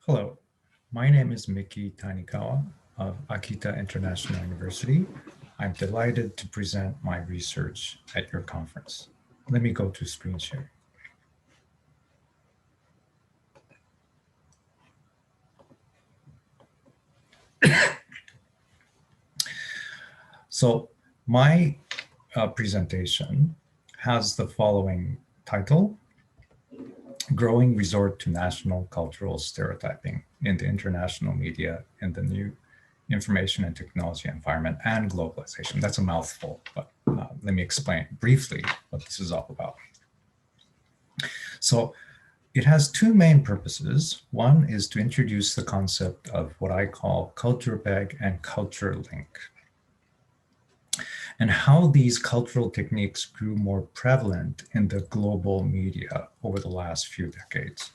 Hello, my name is Miki of Akita International University. I'm delighted to present my research at your conference. Let me go to screen share. So my presentation has the following title: Growing Resort to National Cultural Stereotyping in the International Media in the New Information and Technology Environment and Globalization. That's a mouthful, but let me explain briefly what this is all about. So it has two main purposes. One is to introduce the concept of what I call culture peg and culture link, and how these cultural techniques grew more prevalent in the global media over the last few decades.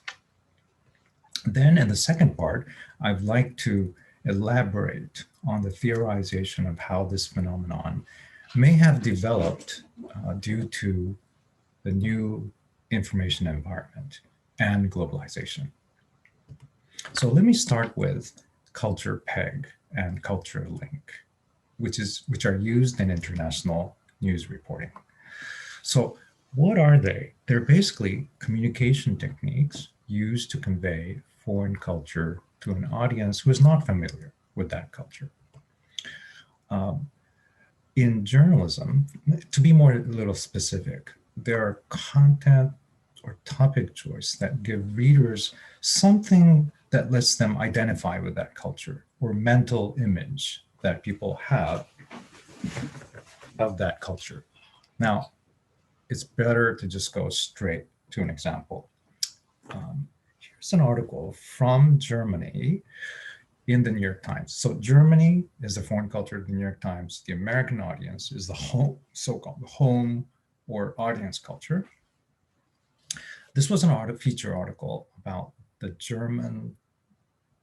Then in the second part, I'd like to elaborate on the theorization of how this phenomenon may have developed due to the new information environment and globalization. So let me start with culture peg and culture link, which are used in international news reporting. So what are they? They're basically communication techniques used to convey foreign culture to an audience who is not familiar with that culture. In journalism, to be more a little specific, there are content or topic choice that give readers something that lets them identify with that culture or mental image that people have of that culture. Now, it's better to just go straight to an example. Here's an article from Germany in the New York Times. So Germany is the foreign culture of the New York Times. The American audience is the home, so-called home or audience culture. This was a feature article about the German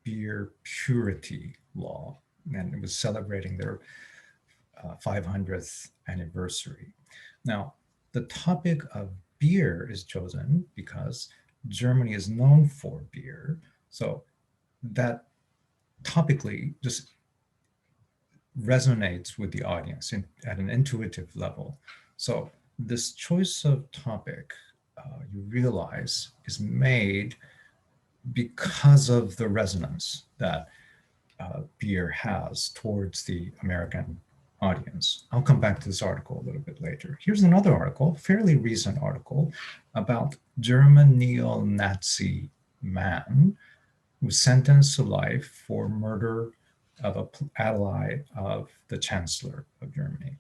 beer purity law, and it was celebrating their 500th anniversary. Now, the topic of beer is chosen because Germany is known for beer. So that topically just resonates with the audience at an intuitive level. So this choice of topic, you realize, is made because of the resonance that beer has towards the American audience. I'll come back to this article a little bit later. Here's another article, fairly recent article, about German neo-Nazi man who was sentenced to life for murder of an ally of the Chancellor of Germany.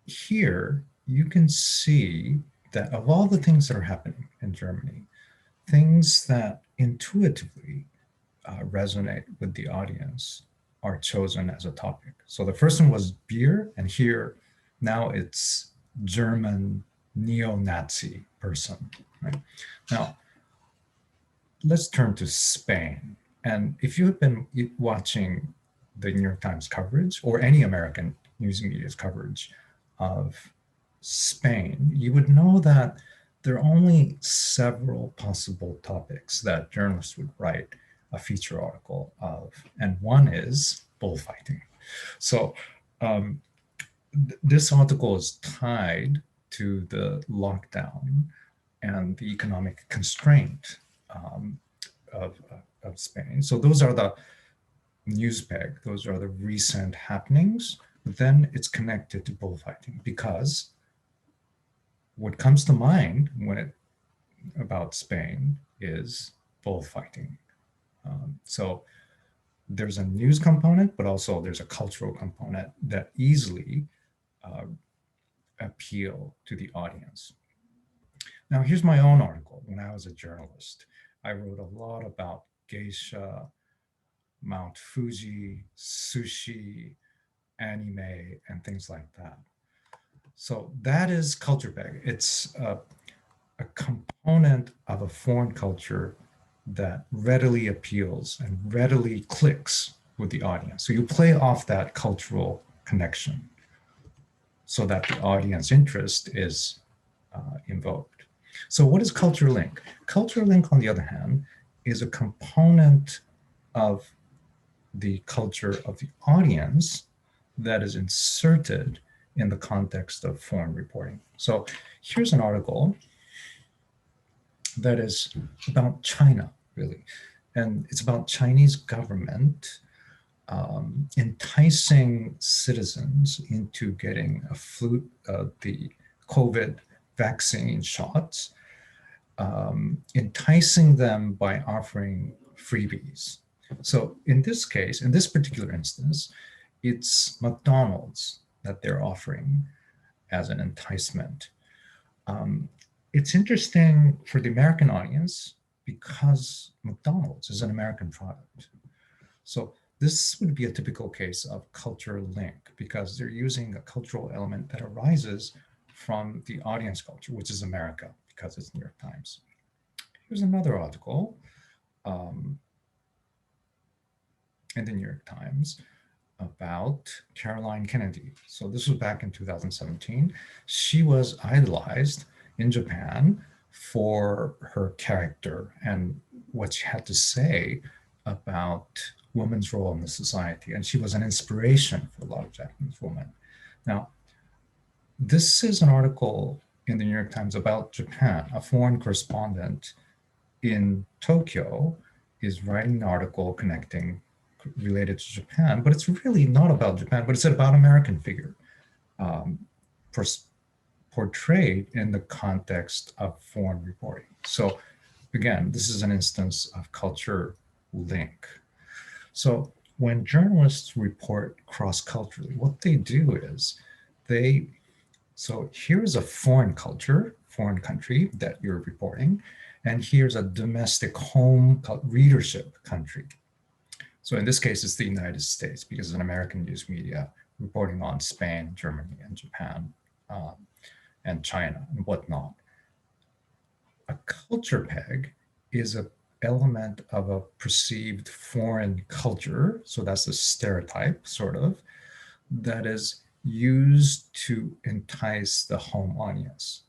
Here, you can see that of all the things that are happening in Germany, things that intuitively resonate with the audience are chosen as a topic. So the first one was beer, and here now it's German neo-Nazi person. Right? Now, let's turn to Spain. And if you have been watching the New York Times coverage or any American news media's coverage of Spain, you would know that there are only several possible topics that journalists would write a feature article of, and one is bullfighting. So this article is tied to the lockdown and the economic constraint of Spain. So those are the news peg, those are the recent happenings, but then it's connected to bullfighting because what comes to mind about Spain is bullfighting. So there's a news component, but also there's a cultural component that easily appeal to the audience. Now, here's my own article. When I was a journalist, I wrote a lot about geisha, Mount Fuji, sushi, anime, and things like that. So that is culture peg. It's a component of a foreign culture that readily appeals and readily clicks with the audience. So you play off that cultural connection so that the audience interest is invoked. So what is culture link? Culture link, on the other hand, is a component of the culture of the audience that is inserted in the context of foreign reporting. So here's an article that is about China, really. And it's about Chinese government enticing citizens into getting the COVID vaccine shots, enticing them by offering freebies. So in this case, in this particular instance, it's McDonald's that they're offering as an enticement. It's interesting for the American audience because McDonald's is an American product. So this would be a typical case of culture link because they're using a cultural element that arises from the audience culture, which is America, because it's New York Times. Here's another article in the New York Times about Caroline Kennedy. So this was back in 2017. She was idolized in Japan for her character and what she had to say about women's role in the society. And she was an inspiration for a lot of Japanese women. Now, this is an article in the New York Times about Japan. A foreign correspondent in Tokyo is writing an article related to Japan, but it's really not about Japan, but it's about American figure portrayed in the context of foreign reporting. So again, this is an instance of culture link. So when journalists report cross-culturally, what they do is so here's a foreign culture, foreign country that you're reporting, and here's a domestic home readership country. So in this case, it's the United States because it's an American news media reporting on Spain, Germany, and Japan, and China and whatnot. A culture peg is an element of a perceived foreign culture. So that's a stereotype, sort of, that is used to entice the home audience.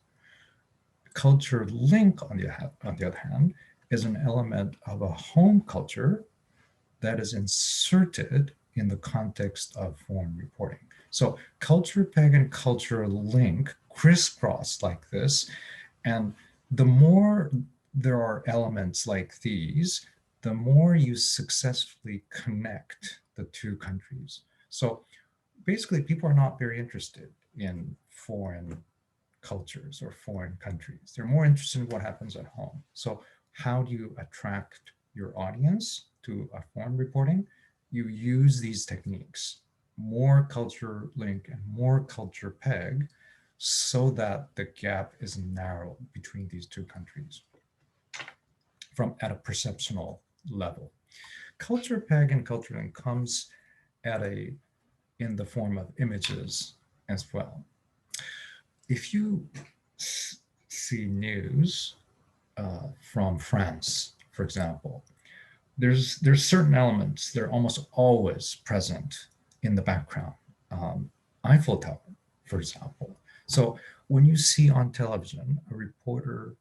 Culture link, on the other hand, is an element of a home culture that is inserted in the context of foreign reporting. So culture peg and culture link crisscross like this. And the more there are elements like these, the more you successfully connect the two countries. So basically, people are not very interested in foreign cultures or foreign countries. They're more interested in what happens at home. So how do you attract your audience to a foreign reporting? You use these techniques, more culture link and more culture peg, so that the gap is narrowed between these two countries at a perceptional level. Culture peg and culture link comes in the form of images as well. If you see news from France, for example, there's certain elements that are almost always present in the background. Eiffel Tower, for example. So when you see on television a reporter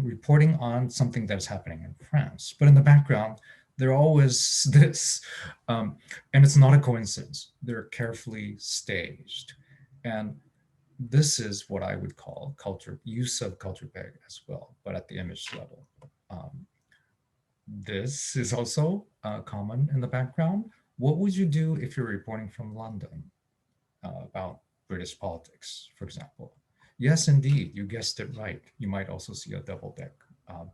reporting on something that's happening in France, but in the background, they're always this, and it's not a coincidence. They're carefully staged. And this is what I would call use of culture peg as well, but at the image level. This is also common in the background. What would you do if you're reporting from London about British politics, for example? Yes, indeed, you guessed it right. You might also see a double-deck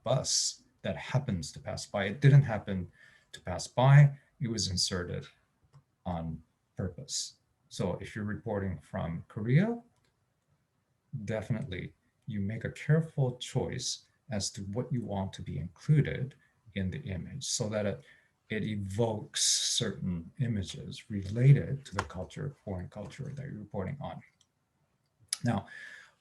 bus that happens to pass by. It didn't happen to pass by. It was inserted on purpose. So if you're reporting from Korea, definitely you make a careful choice as to what you want to be included in the image so that it evokes certain images related to the foreign culture that you're reporting on. Now,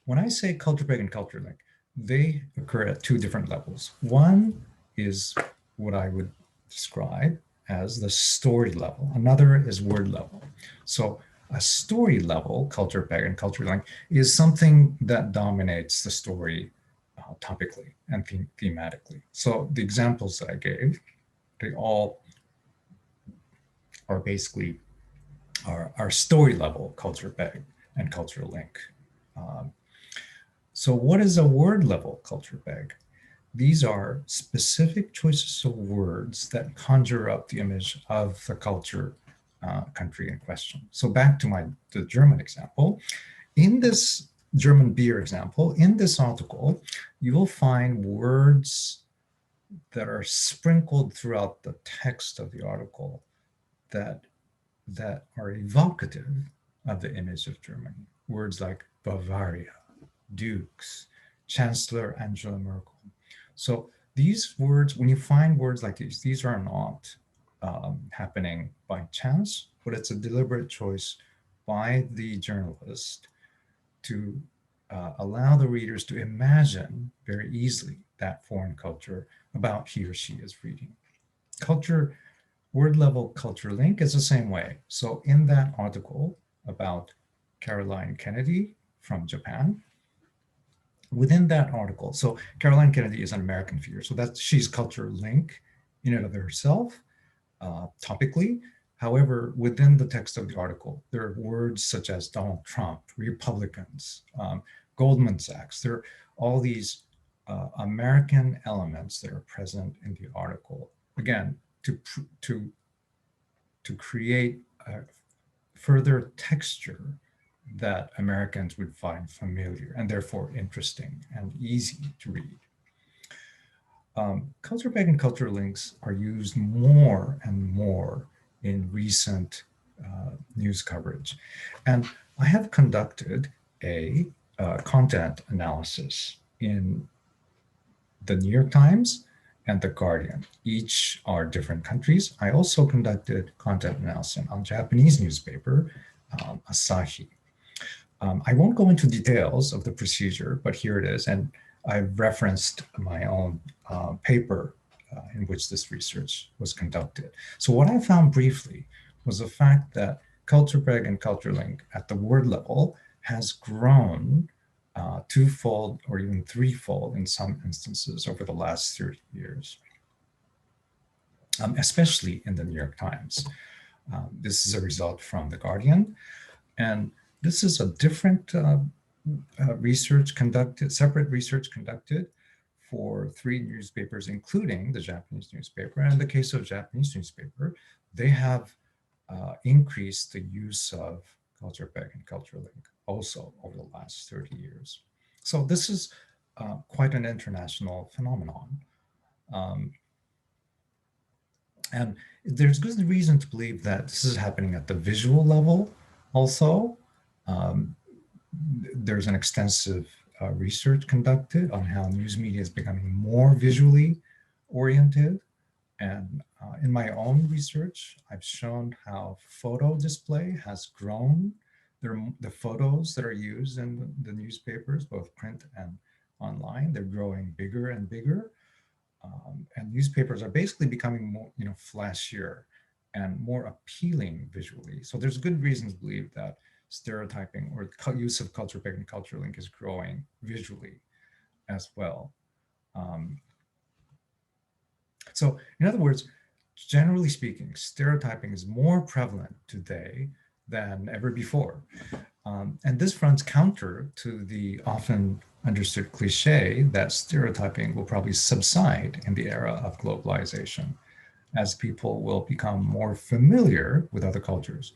when I say culture peg and culture link, they occur at two different levels. One is what I would describe as the story level. Another is word level. So a story level culture peg and culture link is something that dominates the story topically and thematically. So the examples that I gave, they all are basically our story level culture peg and cultural link. So what is a word level culture peg? These are specific choices of words that conjure up the image of the culture country in question. So back to the German example. In this German beer example, in this article, you will find words that are sprinkled throughout the text of the article that are evocative of the image of Germany. Words like Bavaria, dukes, Chancellor Angela Merkel. So these words, when you find words like these are not happening by chance, but it's a deliberate choice by the journalist to allow the readers to imagine very easily that foreign culture about he or she is reading. Word level culture link is the same way. So in that article about Caroline Kennedy from Japan, within that article, so Caroline Kennedy is an American figure, so she's culture link in and of herself, topically. However, within the text of the article, there are words such as Donald Trump, Republicans, Goldman Sachs. There are all these American elements that are present in the article. Again, to create a further texture that Americans would find familiar and therefore interesting and easy to read. Culture peg and culture links are used more and more in recent news coverage. And I have conducted a content analysis in the New York Times and the Guardian. Each are different countries. I also conducted content analysis on Japanese newspaper, Asahi. I won't go into details of the procedure, but here it is. And I've referenced my own paper in which this research was conducted. So what I found briefly was the fact that culture peg and culture link at the word level has grown twofold or even threefold in some instances over the last 30 years, especially in the New York Times. This is a result from The Guardian. And this is a different separate research conducted for 3 newspapers, including the Japanese newspaper. And in the case of Japanese newspaper, they have increased the use of culture peg and culture link also over the last 30 years. So this is quite an international phenomenon. And there's good reason to believe that this is happening at the visual level also. There's an extensive research conducted on how news media is becoming more visually oriented. And in my own research, I've shown how photo display has grown. The photos that are used in the newspapers, both print and online, they're growing bigger and bigger. And newspapers are basically becoming more, flashier and more appealing visually. So there's good reason to believe that stereotyping or use of culture peg and culture link is growing visually as well. So in other words, generally speaking, stereotyping is more prevalent today than ever before. And this runs counter to the often understood cliche that stereotyping will probably subside in the era of globalization as people will become more familiar with other cultures.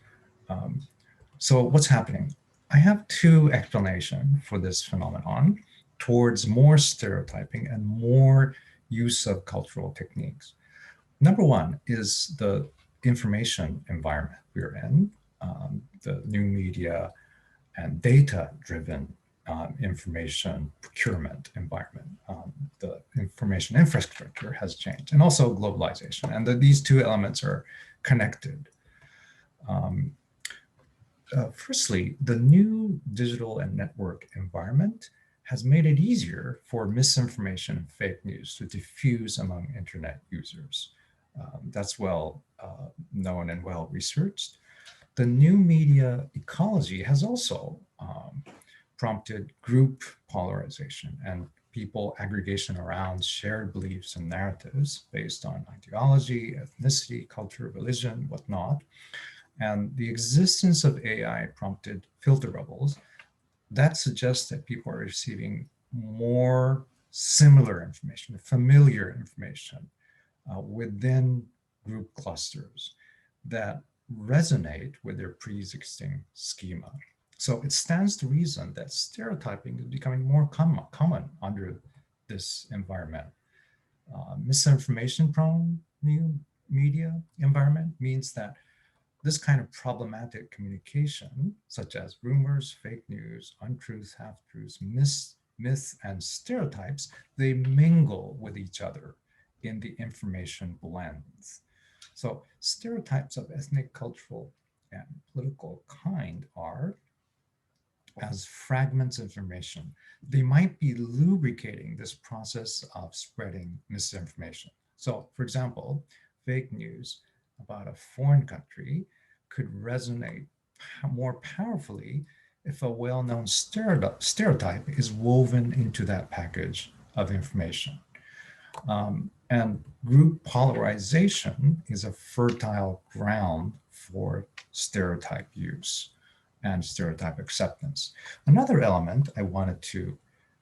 So what's happening? I have 2 explanations for this phenomenon towards more stereotyping and more use of cultural techniques. Number 1 is the information environment we're in, the new media and data-driven information procurement environment. The information infrastructure has changed, and also globalization. And these 2 elements are connected. Firstly, the new digital and network environment has made it easier for misinformation and fake news to diffuse among internet users. That's well known and well researched. The new media ecology has also prompted group polarization, and people aggregation around shared beliefs and narratives based on ideology, ethnicity, culture, religion, whatnot. And the existence of AI prompted filter bubbles that suggests that people are receiving more similar information, familiar information within group clusters that resonate with their pre-existing schema. So it stands to reason that stereotyping is becoming more common under this environment. Misinformation-prone new media environment means that this kind of problematic communication, such as rumors, fake news, untruths, half-truths, myths, and stereotypes, they mingle with each other in the information blends. So stereotypes of ethnic, cultural, and political kind are as fragments of information. They might be lubricating this process of spreading misinformation. So for example, fake news about a foreign country could resonate more powerfully if a well-known stereotype is woven into that package of information. And group polarization is a fertile ground for stereotype use and stereotype acceptance. Another element I wanted to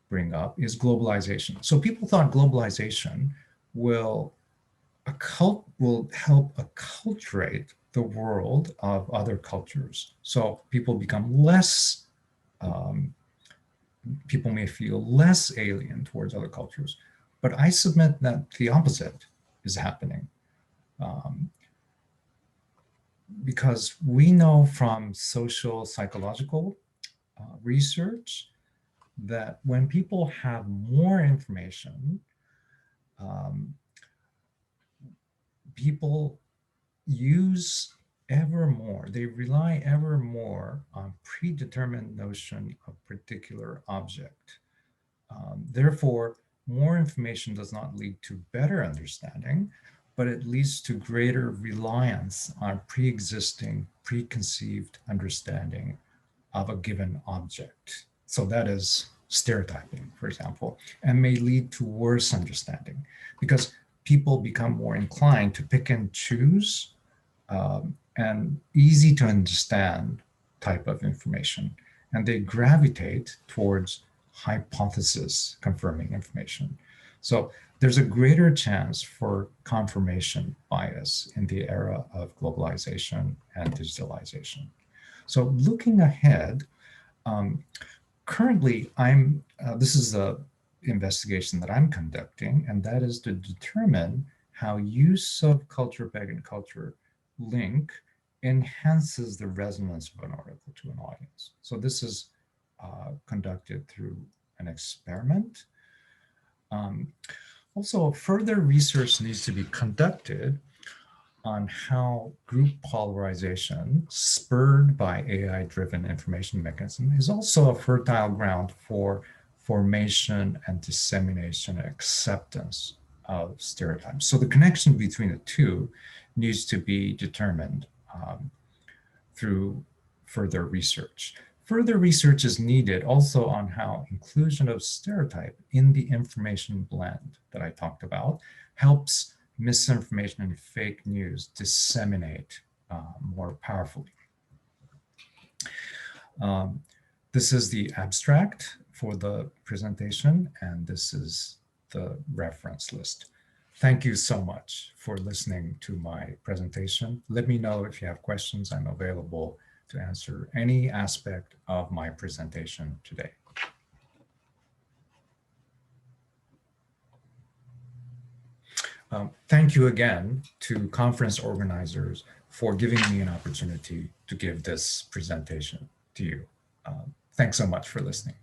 bring up is globalization. So people thought globalization will help acculturate the world of other cultures. So people become less, people may feel less alien towards other cultures. But I submit that the opposite is happening. Because we know from social psychological research that when people have more information, people use ever more, they rely ever more on predetermined notion of particular object. Therefore, more information does not lead to better understanding, but it leads to greater reliance on pre-existing, preconceived understanding of a given object. So that is stereotyping, for example, and may lead to worse understanding because people become more inclined to pick and choose and easy to understand type of information. And they gravitate towards hypothesis confirming information. So there's a greater chance for confirmation bias in the era of globalization and digitalization. So looking ahead, currently this is the investigation that I'm conducting, and that is to determine how use of culture, pagan culture link enhances the resonance of an article to an audience. So this is conducted through an experiment. Also, further research needs to be conducted on how group polarization spurred by AI-driven information mechanism is also a fertile ground for formation and dissemination and acceptance of stereotypes. So the connection between the two needs to be determined through further research. Further research is needed also on how inclusion of stereotype in the information blend that I talked about helps misinformation and fake news disseminate more powerfully. This is the abstract for the presentation, and this is the reference list. Thank you so much for listening to my presentation. Let me know if you have questions. I'm available to answer any aspect of my presentation today. Thank you again to conference organizers for giving me an opportunity to give this presentation to you. Thanks so much for listening.